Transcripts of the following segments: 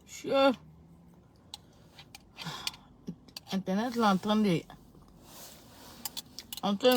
Chien. Internet là en train de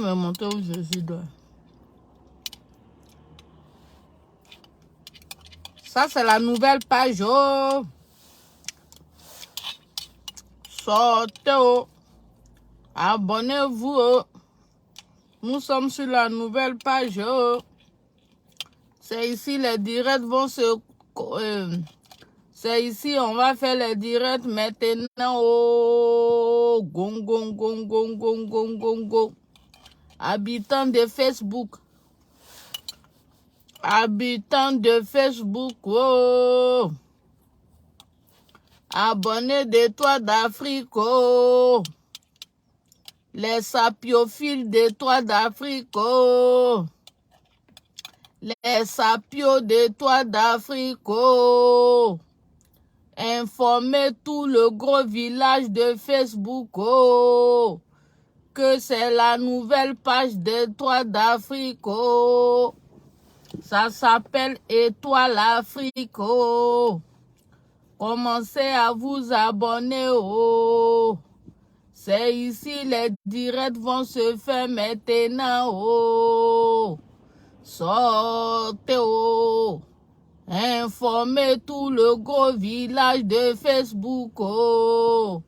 me montrer où je suis. Ça, c'est la nouvelle page. Oh. Sortez. Oh. Abonnez-vous. Oh. Nous sommes sur la nouvelle page. Oh. C'est ici, les directs vont se... c'est ici, on va faire les directs maintenant. Oh. Gong, gong, gong, gong, gong, gong, gong, gong. Habitants de Facebook. Habitants de Facebook. Oh. Abonnés des toits d'Afrique. Oh. Les sapiophiles des toits d'Afrique. Oh. Les sapios des toits d'Afrique. Oh. Informez tout le gros village de Facebook. Oh. Que c'est la nouvelle page des toits d'Afrique. Oh. Ça s'appelle Étoile Afrique. Oh. Commencez à vous abonner. Oh. C'est ici, les directs vont se faire maintenant. Oh. Sortez. Oh. Informez tout le gros village de Facebook. Oh.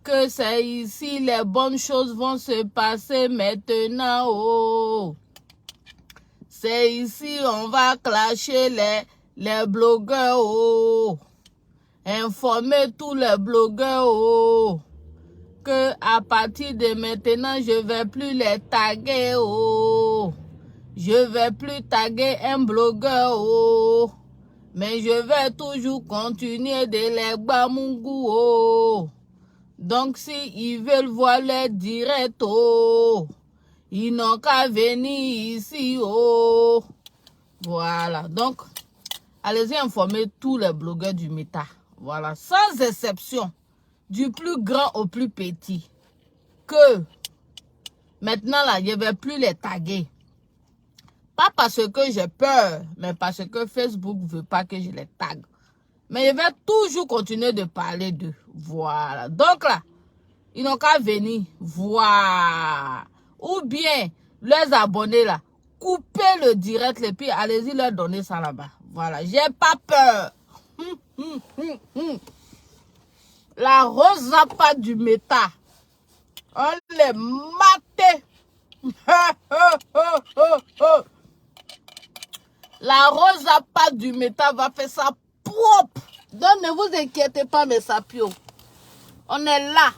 Que c'est ici, les bonnes choses vont se passer maintenant. Oh. C'est ici, on va clasher les blogueurs. Oh. Informer tous les blogueurs. Oh. Que à partir de maintenant, je vais plus les taguer. Oh. Je vais plus taguer un blogueur. Oh. Mais je vais toujours continuer de les bamungou. Oh. Donc, si ils veulent voir les directs, oh, ils n'ont qu'à venir ici. Oh. Voilà. Donc, allez-y informer tous les blogueurs du Meta. Voilà. Sans exception. Du plus grand au plus petit. Que maintenant, là, je ne vais plus les taguer. Pas parce que j'ai peur, mais parce que Facebook ne veut pas que je les tague. Mais je vais toujours continuer de parler d'eux. Voilà. Donc là, ils n'ont qu'à venir voir. Ou bien, les abonnés là, coupez le direct et puis allez-y leur donner ça là-bas. Voilà. J'ai pas peur. La Rosapa du Meta. On les maté. La Rosapa du Meta va faire ça propre. Donc ne vous inquiétez pas mes sapios. On est là.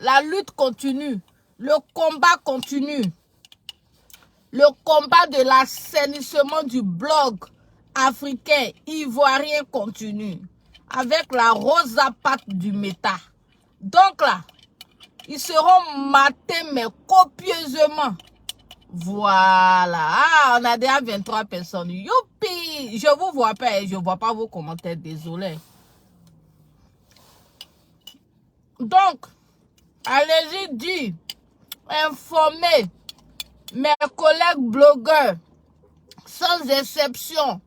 La lutte continue. Le combat continue. Le combat de l'assainissement du blog africain ivoirien continue. Avec la Rosapa du Meta. Donc là, ils seront matés mais copieusement. Voilà. Ah, on a déjà 23 personnes. Youpi! Je vous vois pas, je vois pas vos commentaires, désolé. Donc, allez-y dire, informer mes collègues blogueurs, sans exception,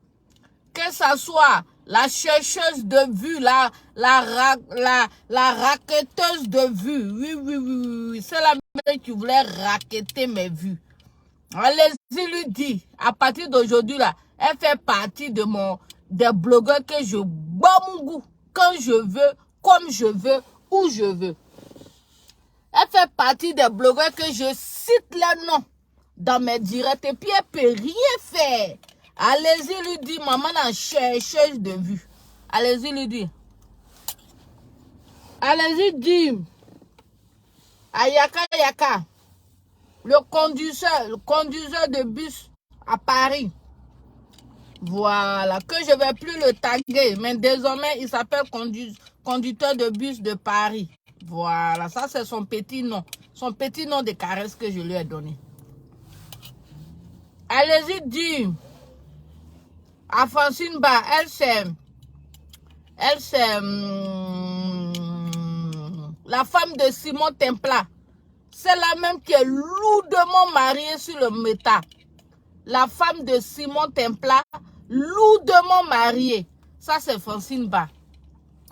que ça soit la chercheuse de vues, la raquetteuse de vues. Oui. C'est la même qui voulait raqueter mes vues. Allez-y lui dire, à partir d'aujourd'hui là, elle fait partie de des blogueurs que je bois mon goût, quand je veux, comme je veux, où je veux. Elle fait partie des blogueurs que je cite les noms dans mes directs et puis elle peut rien faire. Allez-y lui dire, maman la chercheuse de vues. Allez-y lui dire. Allez-y dire. Ayaka Yaka. Le conducteur de bus à Paris. Voilà, que je ne vais plus le taguer. Mais désormais, il s'appelle conducteur de bus de Paris. Voilà, ça c'est son petit nom. Son petit nom de caresse que je lui ai donné. Allez-y dire. À Francine Ba, elle c'est la femme de Simon Templa. C'est la même qui est lourdement mariée sur le Meta. La femme de Simon Templa, lourdement mariée. Ça, c'est Francine Ba.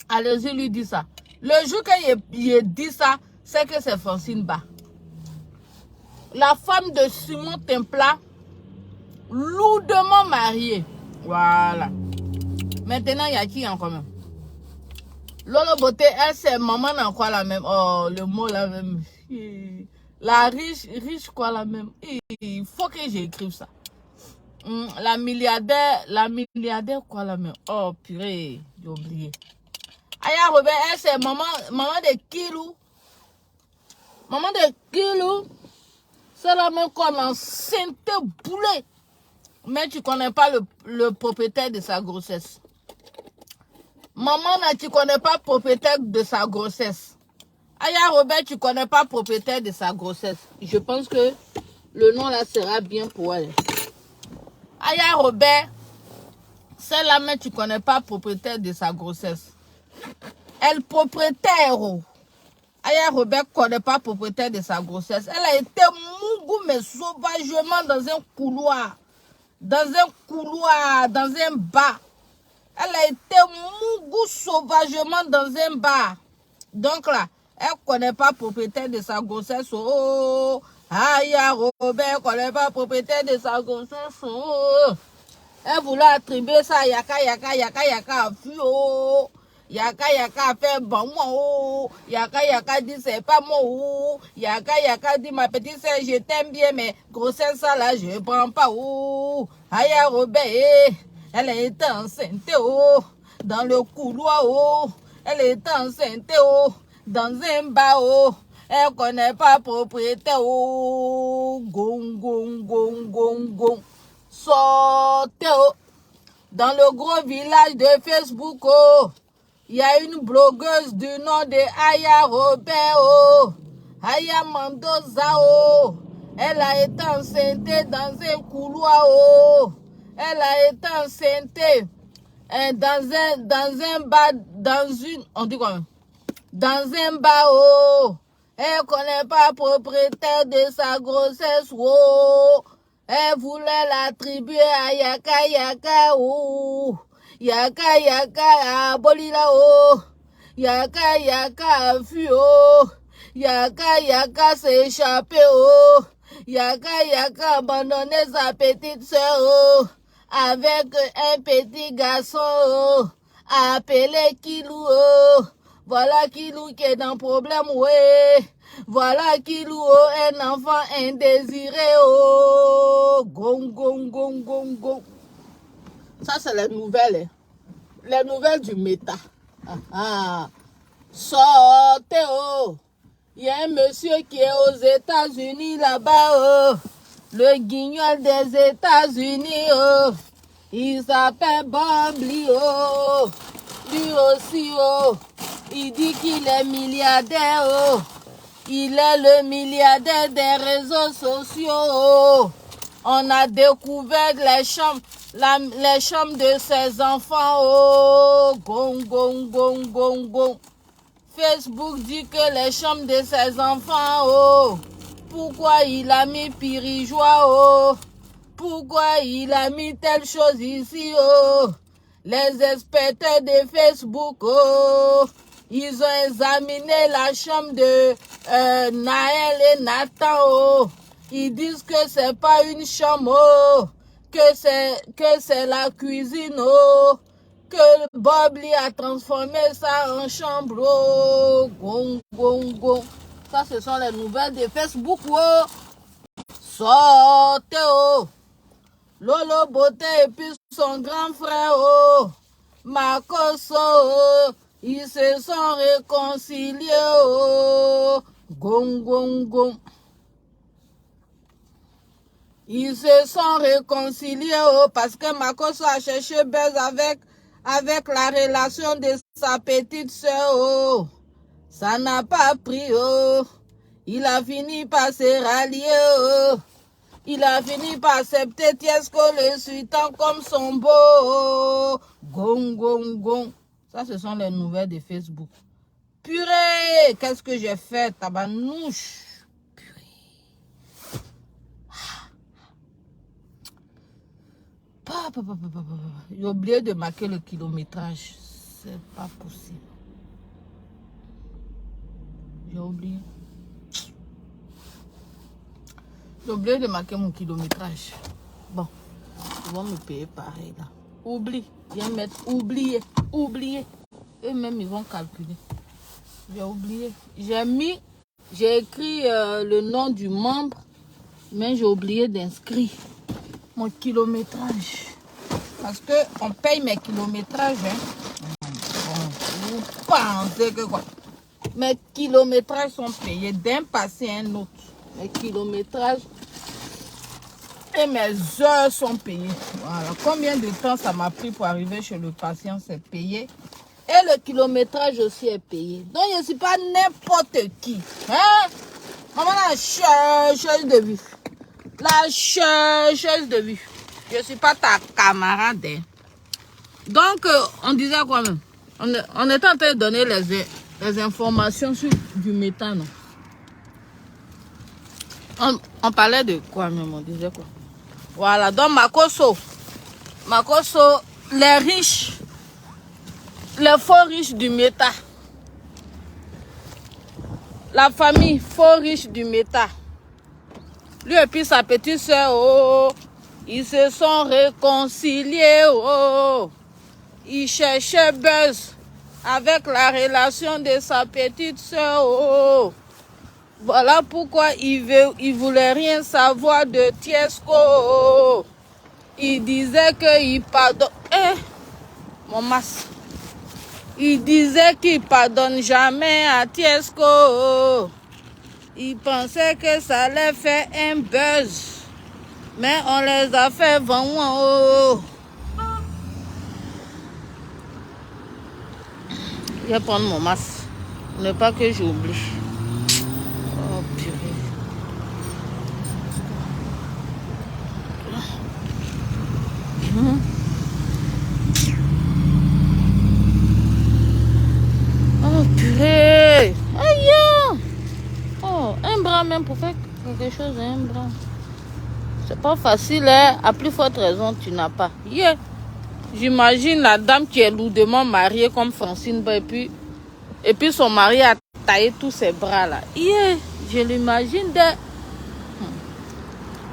Allez-y, lui dire ça. Le jour qu'il dit ça, c'est que c'est Francine Ba. La femme de Simon Templa, lourdement mariée. Voilà. Maintenant, il y a qui encore même? Lolo Beauté, elle, c'est maman dans quoi la même? Oh, le mot la même. La riche quoi la même. Il faut que j'écrive ça. La milliardaire quoi la même. Oh, purée, j'ai oublié. Aya Robert, elle, c'est maman de Kilou. Maman de Kilou, c'est la même qu'on enceinte boulet. Mais tu connais pas le propriétaire de sa grossesse. Maman, tu connais pas le propriétaire de sa grossesse. Aya Robert, tu connais pas le propriétaire de sa grossesse. Je pense que le nom là sera bien pour elle. Aya Robert, c'est la même, tu connais pas le propriétaire de sa grossesse. Elle propriétaire. Aya Robert connaît pas le propriétaire de sa grossesse. Elle a été mougou mais sauvagement dans un couloir. Dans un bar. Elle a été mougou sauvagement dans un bar. Donc là, elle ne connaît pas le propriétaire de sa grossesse. Oh, Aya Robert ne connaît pas le propriétaire de sa grossesse. Oh. Elle voulait attribuer ça à Yaka a fui. Oh. Yaka fait bon moi. Oh. Yaka dit c'est pas moi. Oh. Yaka dit ma petite soeur, je t'aime bien, mais grossesse ça là, je ne prends pas. Oh. Aya Robert, elle est enceinte. Oh. Dans le couloir. Oh. Elle est enceinte. Oh. Dans un bar. Oh. Elle connaît pas propriétaire. Oh. Gong. Sortez. Oh. Dans le gros village de Facebook. Oh. Il y a une blogueuse du nom de Aya Robert. Oh. Aya Mendoza. Oh. Elle a été enceinte dans un couloir. Oh. Elle a été enceinte dans un bar, on dit quoi? Dans un bar. Oh. Elle connaît pas le propriétaire de sa grossesse. Oh. Elle voulait l'attribuer à Yaka. Oh. Yaka bolila. Oh. Yaka fui. Oh. Yaka s'est échappé. Oh. Yaka abandonné sa petite soeur. Oh. Avec un petit garçon. Oh. Appelé Kilou. Oh. Voilà Kilou qui est dans le problème. Ouais. Voilà Kilou, un enfant indésiré. Oh. Gong. Ça, c'est les nouvelles. Les nouvelles du méta. Sortez. Oh. Il y a un monsieur qui est aux États-Unis là-bas. Oh. Le guignol des États-Unis. Oh. Il s'appelle Bambly. Oh. Lui aussi. Oh. Il dit qu'il est milliardaire. Oh. Il est le milliardaire des réseaux sociaux. Oh. On a découvert les chambres de ses enfants. Oh. Gong. Facebook dit que les chambres de ses enfants. Oh. Pourquoi il a mis Pirijois? Oh. Pourquoi il a mis telle chose ici? Oh. Les inspecteurs de Facebook. Oh. Ils ont examiné la chambre de Naël et Nathan. Oh. Ils disent que c'est pas une chambre. Oh. Que c'est la cuisine. Oh. Que Bobby a transformé ça en chambre. Oh. Gong. Ça, ce sont les nouvelles de Facebook. Oh. Sortez. Oh. Lolo Beauté et puis son grand frère. Oh. Marcos. Oh. Ils se sont réconciliés. Oh. Gong. Ils se sont réconciliés. Oh, parce que Marcos a cherché buzz avec la relation de sa petite soeur. Oh. Ça n'a pas pris. Oh. Il a fini par se rallier. Oh. Il a fini par accepter Tiesco le sultan comme son beau. Oh. Gong. Ça, ce sont les nouvelles de Facebook. Purée, qu'est-ce que j'ai fait, tabanouche. Purée. J'ai oublié de marquer le kilométrage. C'est pas possible. J'ai oublié. J'ai oublié de marquer mon kilométrage. Bon, ils vont me payer pareil là. Oublie. Viens mettre oublié. Oublié. Eux-mêmes, ils vont calculer. J'ai oublié. J'ai écrit le nom du membre, mais j'ai oublié d'inscrire mon kilométrage. Parce que on paye mes kilométrages. Hein. Bon, vous pensez que quoi? Mes kilométrages sont payés d'un passé à un autre. Mes kilométrages et mes heures sont payées. Voilà. Combien de temps ça m'a pris pour arriver chez le patient, c'est payé. Et le kilométrage aussi est payé. Donc je ne suis pas n'importe qui. Hein? Maman, la chercheuse de vie. La chercheuse de vie. Je ne suis pas ta camarade. Hein? Donc, on disait quoi même? On était en train de donner les informations sur du méthane. On parlait de quoi même? On disait quoi? Voilà, donc Makosso, les riches, les faux riches du méta. La famille faux riche du méta. Lui et puis sa petite soeur, oh, ils se sont réconciliés, oh. Il cherchait buzz avec la relation de sa petite soeur, oh. Voilà pourquoi il voulait rien savoir de Tiesco. Il disait qu'il pardonne. Mon masque. Il disait qu'il pardonne jamais à Tiesco. Il pensait que ça allait faire un buzz. Mais on les a fait vendre. Je vais prendre mon masque. Ne pas que j'oublie. Oh purée. Oh purée. Aïe. Oh, un bras même pour faire quelque chose, un bras. C'est pas facile, hein. À plus forte raison, tu n'as pas. Yeah. J'imagine la dame qui est lourdement mariée comme Francine Ba et puis son mari a taillé tous ses bras là. Yeah. Je l'imagine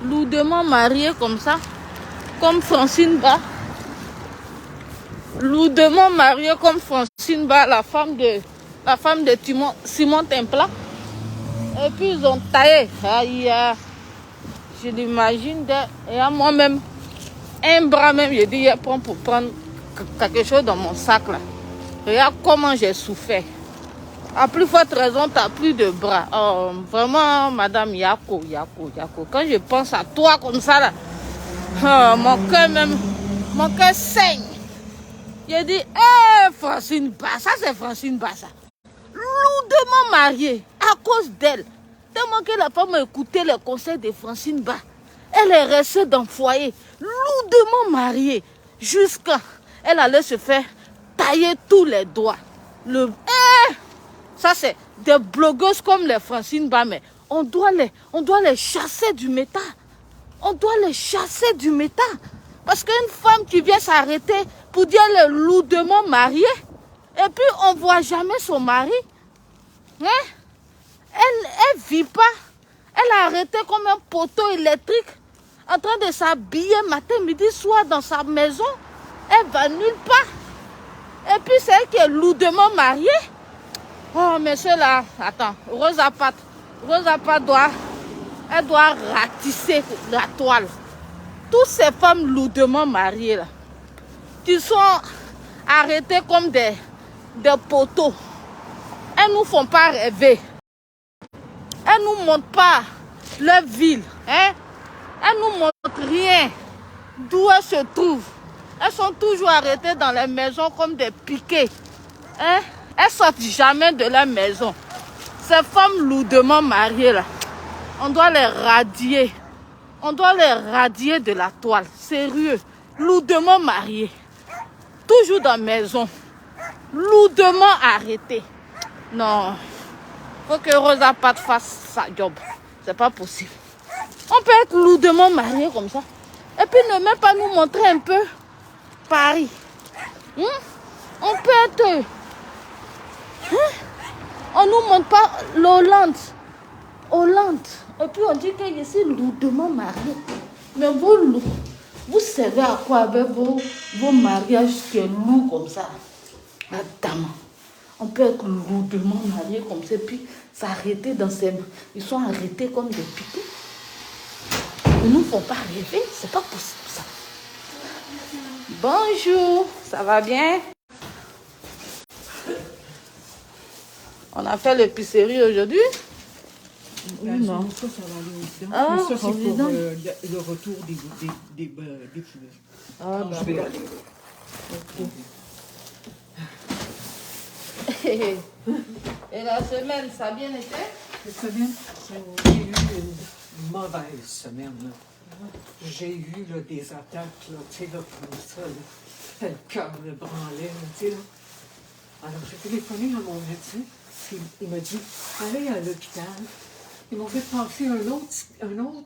lourdement mariée comme ça, comme Francine Ba. Lourdement mariée comme Francine Ba, la femme de Simon Templa. Et puis ils ont taillé. Aïe, je l'imagine et à moi-même, un bras même, je dis, pour prendre quelque chose dans mon sac là. Regarde comment j'ai souffert. À plus forte raison, tu n'as plus de bras. Oh, vraiment, madame Yako. Quand je pense à toi comme ça là, oh, mon cœur saigne. Je dis, Francine Ba, ça c'est Francine Ba ça. Lourdement mariée, à cause d'elle. Tellement que la femme a écouté les conseils de Francine Ba. Elle est restée dans le foyer, lourdement mariée, jusqu'à elle allait se faire tailler tous les doigts. Ça c'est des blogueuses comme les Francine Ba, mais on doit les chasser du méta. On doit les chasser du méta. Parce qu'une femme qui vient s'arrêter pour dire elle est lourdement mariée, et puis on ne voit jamais son mari. Hein? Elle vit pas. Elle a arrêté comme un poteau électrique en train de s'habiller matin, midi, soir dans sa maison. Elle va nulle part. Et puis c'est elle qui est lourdement mariée. Oh, monsieur là, attends, Rosa Pat elle doit ratisser la toile. Toutes ces femmes lourdement mariées là, qui sont arrêtées comme des poteaux. Elles ne nous font pas rêver. Elles ne nous montrent pas leur ville. Hein? Elles ne nous montrent rien d'où elles se trouvent. Elles sont toujours arrêtées dans les maisons comme des piquets. Hein? Elles ne sortent jamais de leur maison. Ces femmes lourdement mariées là, on doit les radier. On doit les radier de la toile. Sérieux. Lourdement mariées. Toujours dans la maison. Lourdement arrêtées. Non. Faut que Rosa Pat fasse sa job. C'est pas possible. On peut être lourdement marié comme ça. Et puis ne même pas nous montrer un peu Paris. On peut être... On nous montre pas l'Hollande. Hollande. Et puis on dit que je suis lourdement mariée. Mais vous savez à quoi avec vos mariages qui est lourd comme ça. Madame, on peut être lourdement marié comme ça, puis s'arrêter dans ces... Ils sont arrêtés comme des piquets. Ils ne nous font pas rêver, c'est pas possible ça. Bonjour, ça va bien? On a fait l'épicerie aujourd'hui? Non. Ça va aller au-dedans. Ah, ça, c'est pour le retour des poules. Ah, Donc, je vais aller. Okay. Et la semaine, ça a bien été? Cette semaine, j'ai eu une mauvaise semaine. Là. J'ai eu là, des attaques, là, tu sais, là, comme ça, là. Le cœur me branlait, tu sais, là. Alors, j'ai téléphoné à mon médecin, puis il m'a dit, allez à l'hôpital. Ils m'ont fait passer un autre